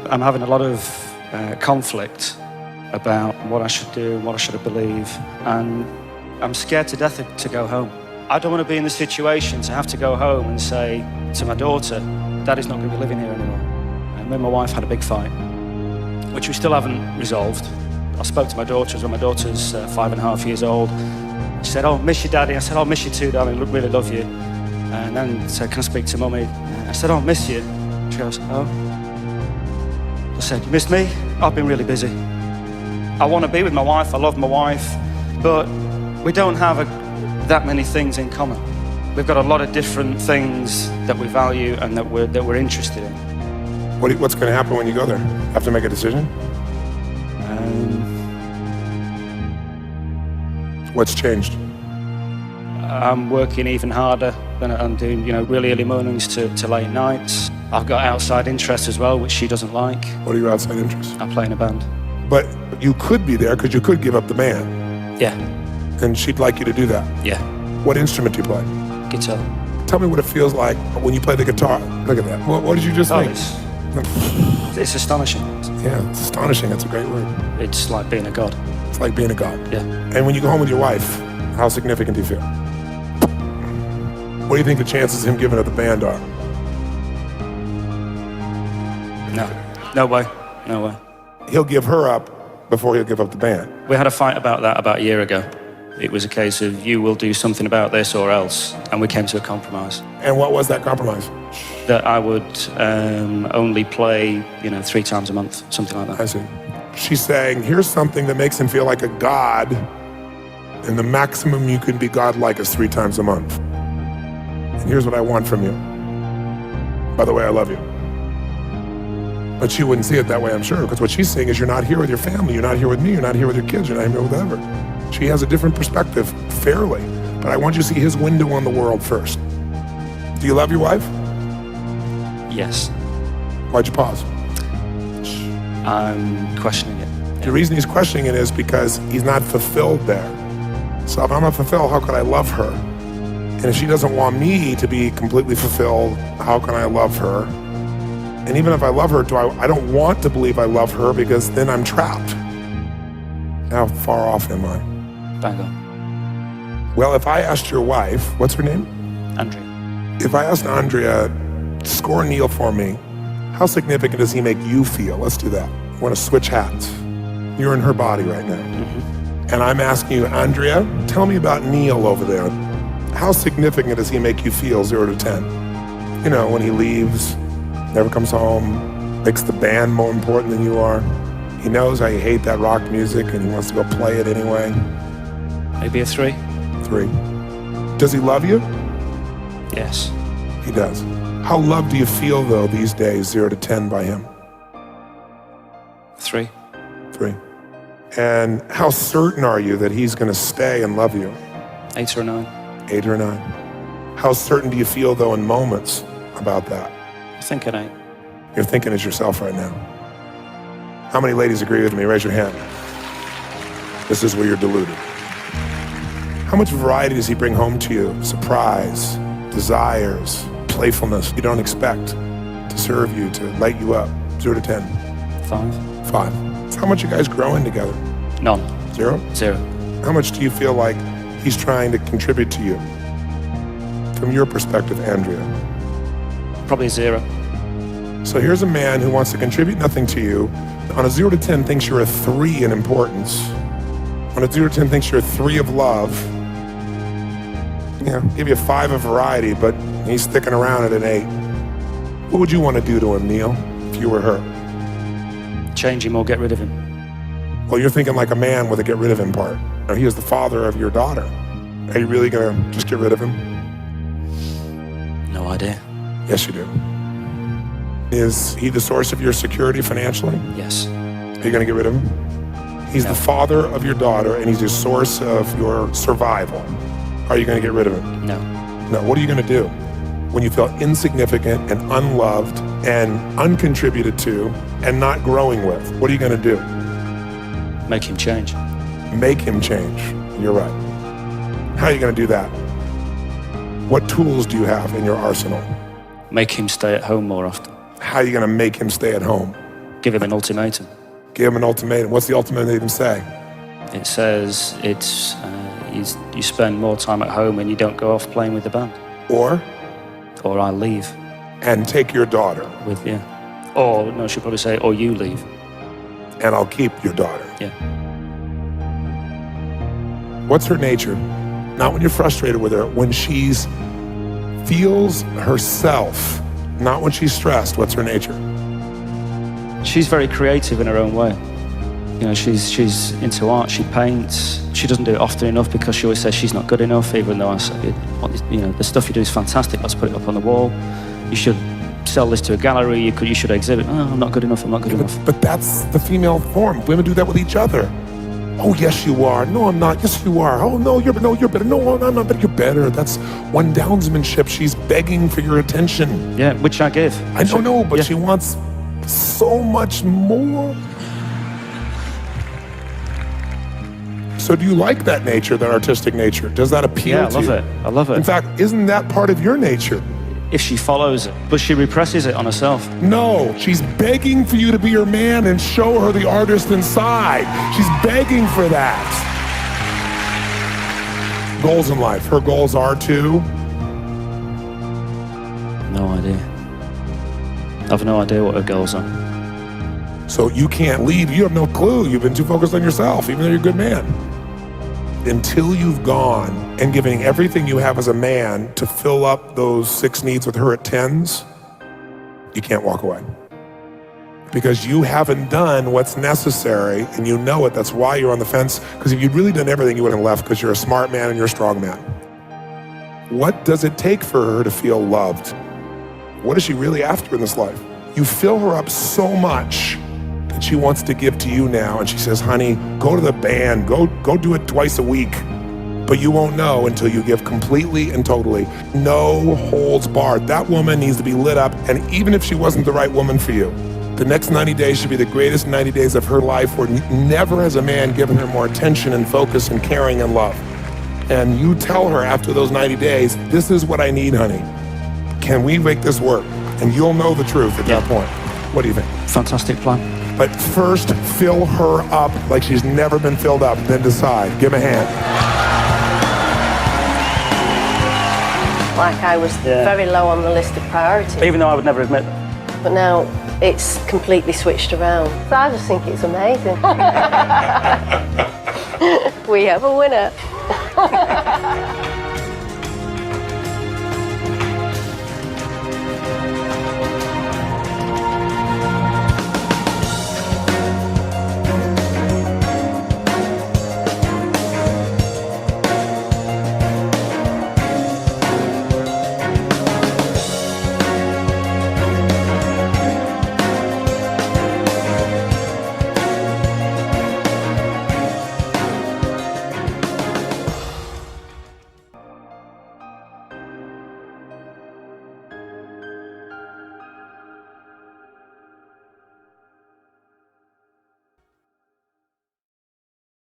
I'm having a lot of conflict about what I should do, what I should believe, and I'm scared to death to go home. I don't want to be in the situation to have to go home and say to my daughter, Daddy's not going to be living here anymore. And me and my wife had a big fight, which we still haven't resolved. I spoke to my daughter as well. My daughter's 5.5 years old. She said, "Oh, miss you, Daddy." I said, "Oh, miss you too, darling. Really love you." And then said, "Can I speak to Mummy?" I said, "Oh, miss you." She goes, "Oh." I said, "You missed me?" "I've been really busy. I want to be with my wife. I love my wife, but we don't have that many things in common. We've got a lot of different things that we value and that we're interested in." What's going to happen when you go there? Have to make a decision? What's changed? I'm working even harder than I'm doing, really early mornings to late nights. I've got outside interests as well, which she doesn't like. What are your outside interests? I play in a band. But you could be there because you could give up the band. Yeah. And she'd like you to do that. Yeah. What instrument do you play? Guitar. Tell me what it feels like when you play the guitar. Look at that. What did you just think? It's astonishing. Yeah, it's astonishing. That's a great word. It's like being a god. It's like being a god. Yeah. And when you go home with your wife, how significant do you feel? What do you think the chances of him giving up the band are? No way. No way. He'll give her up before he'll give up the band. We had a fight about that about a year ago. It was a case of you will do something about this or else, and we came to a compromise. And what was that compromise? That I would only play, 3 times a month, something like that. I see. She's saying, here's something that makes him feel like a god, and the maximum you can be godlike is 3 times a month. And here's what I want from you. By the way, I love you. But she wouldn't see it that way, I'm sure, because what she's saying is you're not here with your family, you're not here with me, you're not here with your kids, you're not here with whatever. She has a different perspective, fairly. But I want you to see his window on the world first. Do you love your wife? Yes. Why'd you pause? I'm questioning it. The reason he's questioning it is because he's not fulfilled there. So if I'm not fulfilled, how could I love her? And if she doesn't want me to be completely fulfilled, how can I love her? And even if I love her, I don't want to believe I love her because then I'm trapped. How far off am I? Bang on. Well, if I asked your wife, what's her name? Andrea. If I asked Andrea, score Neil for me, how significant does he make you feel? Let's do that. I want to switch hats. You're in her body right now. Mm-hmm. And I'm asking you, Andrea, tell me about Neil over there. How significant does he make you feel, 0 to 10? When he leaves, never comes home, makes the band more important than you are. He knows how you hate that rock music and he wants to go play it anyway. Maybe a 3. 3. Does he love you? Yes. He does. How loved do you feel, though, these days, 0 to 10 by him? 3. 3. And how certain are you that he's going to stay and love you? 8 or 9. 8 or 9. How certain do you feel, though, in moments about that? I think an 8. You're thinking as yourself right now. How many ladies agree with me? Raise your hand. This is where you're deluded. How much variety does he bring home to you? Surprise, desires, playfulness you don't expect to serve you, to light you up. 0 to 10. 5. 5. So how much are you guys growing together? None. 0? 0. How much do you feel like he's trying to contribute to you? From your perspective, Andrea. Probably 0. So here's a man who wants to contribute nothing to you. On a 0 to 10 thinks you're a 3 in importance. On a 0 to 10 thinks you're a 3 of love. Give you a 5 of variety, but he's sticking around at an 8. What would you want to do to him, Neil, if you were her? Change him or get rid of him. Well, you're thinking like a man with a get rid of him part. Now, he is the father of your daughter. Are you really going to just get rid of him? No idea. Yes, you do. Is he the source of your security financially? Yes. Are you going to get rid of him? He's the father of your daughter, and he's the source of your survival. Are you going to get rid of him? No. No. What are you going to do when you feel insignificant and unloved and uncontributed to and not growing with? What are you going to do? Make him change. Make him change. You're right. How are you going to do that? What tools do you have in your arsenal? Make him stay at home more often. How are you going to make him stay at home? Give him an ultimatum. Give him an ultimatum. What's the ultimatum say? It says it's you spend more time at home and you don't go off playing with the band. Or I leave. And take your daughter. With you. Or, no, she'll probably say, or you leave. And I'll keep your daughter. Yeah. What's her nature? Not when you're frustrated with her, when she's feels herself, not when she's stressed. What's her nature? She's very creative in her own way. You know, she's into art, she paints. She doesn't do it often enough because she always says she's not good enough, even though I say, you know, the stuff you do is fantastic, let's put it up on the wall. You should sell this to a gallery, you should exhibit. Oh, I'm not good enough, I'm not good enough. But that's the female form. Women do that with each other. Oh, yes, you are. No, I'm not. Yes, you are. Oh, no, you're better. No, I'm not better. You're better. That's one downsmanship. She's begging for your attention. Yeah, which I give. I don't know, but she wants so much more. So do you like that nature, that artistic nature? Does that appeal to you? Yeah, I love it. In fact, isn't that part of your nature? If she follows it, but she represses it on herself. No, she's begging for you to be her man and show her the artist inside. She's begging for that. Goals in life. Her goals are to? No idea. I've no idea what her goals are. So you can't leave. You have no clue. You've been too focused on yourself, even though you're a good man. Until you've gone and giving everything you have as a man to fill up those 6 needs with her at 10s, you can't walk away. Because you haven't done what's necessary, and you know it. That's why you're on the fence. Because if you'd really done everything, you wouldn't have left, because you're a smart man and you're a strong man. What does it take for her to feel loved? What is she really after in this life? You fill her up so much that she wants to give to you now, and she says, honey, go to the band, go do it twice a week. But you won't know until you give completely and totally. No holds barred. That woman needs to be lit up, and even if she wasn't the right woman for you, the next 90 days should be the greatest 90 days of her life, where never has a man given her more attention and focus and caring and love. And you tell her after those 90 days, this is what I need, honey. Can we make this work? And you'll know the truth at that point. What do you think? Fantastic plan. But first, fill her up like she's never been filled up, then decide. Give him a hand. Like I was very low on the list of priorities. Even though I would never admit that. But now it's completely switched around. So I just think it's amazing. We have a winner.